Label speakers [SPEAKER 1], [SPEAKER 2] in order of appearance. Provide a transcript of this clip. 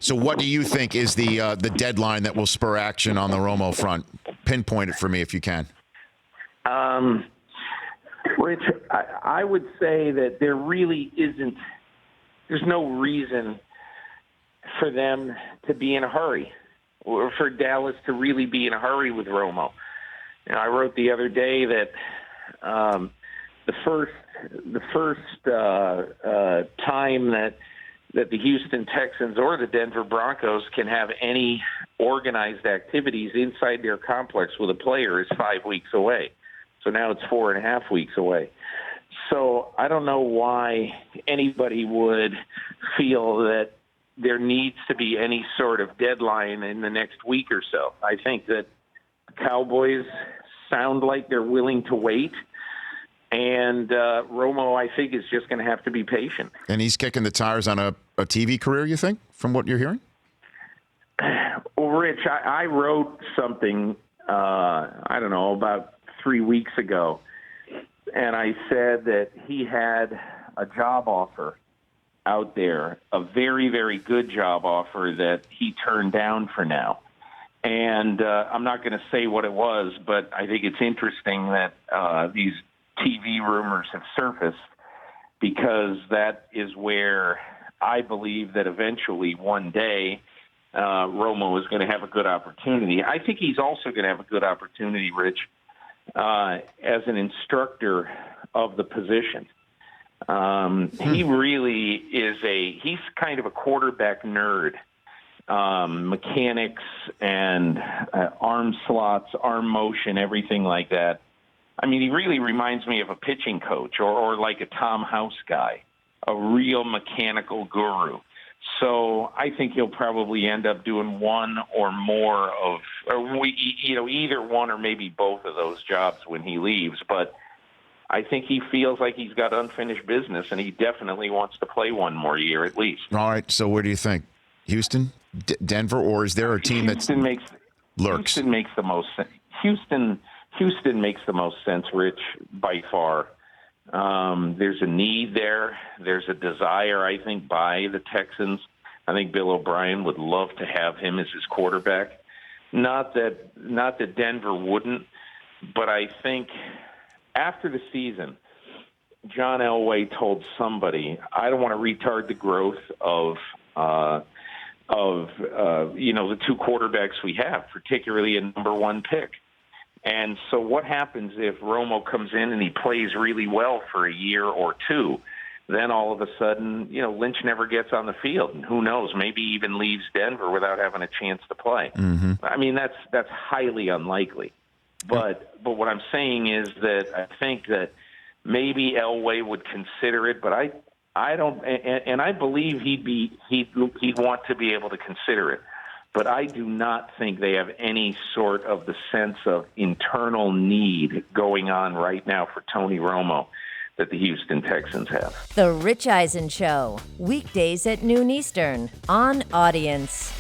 [SPEAKER 1] So what do you think is the deadline that will spur action on the Romo front? Pinpoint it for me if you can.
[SPEAKER 2] Rich, I would say that there really isn't – there's no reason for them to be in a hurry or for Dallas to really be in a hurry with Romo. I wrote the other day that the first time that the Houston Texans or the Denver Broncos can have any organized activities inside their complex with a player is 5 weeks away. So now it's 4.5 weeks away. So I don't know why anybody would feel that there needs to be any sort of deadline in the next week or so. I think that the Cowboys sound like they're willing to wait. And Romo, I think, is just going to have to be patient.
[SPEAKER 1] And he's kicking the tires on a TV career, you think, from what you're hearing?
[SPEAKER 2] Well, Rich, I wrote something, I don't know, about 3 weeks ago, and I said that he had a job offer out there, a very, very good job offer that he turned down for now. And I'm not going to say what it was, but I think it's interesting that these TV rumors have surfaced because that is where I believe that eventually one day Romo is going to have a good opportunity. I think he's also going to have a good opportunity, Rich, as an instructor of the position. He really is he's kind of a quarterback nerd. Mechanics and arm slots, arm motion, everything like that. I mean, he really reminds me of a pitching coach or like a Tom House guy, a real mechanical guru. So I think he'll probably end up doing one or more of, either one or maybe both of those jobs when he leaves. But I think he feels like he's got unfinished business, and he definitely wants to play one more year at least.
[SPEAKER 1] All right. So where do you think? Houston, Denver, or is there a team lurks?
[SPEAKER 2] Houston makes the most sense. Houston makes the most sense, Rich, by far. There's a need there. There's a desire, I think, by the Texans. I think Bill O'Brien would love to have him as his quarterback. Not that Denver wouldn't, but I think after the season, John Elway told somebody, I don't want to retard the growth of the two quarterbacks we have, particularly a number one pick. And so what happens if Romo comes in and he plays really well for a year or two? Then all of a sudden, Lynch never gets on the field. And who knows, maybe even leaves Denver without having a chance to play. Mm-hmm. I mean, that's highly unlikely. But what I'm saying is that I think that maybe Elway would consider it, but I don't, and I believe he'd want to be able to consider it. But I do not think they have any sort of the sense of internal need going on right now for Tony Romo that the Houston Texans have.
[SPEAKER 3] The Rich Eisen Show, weekdays at noon Eastern on Audience.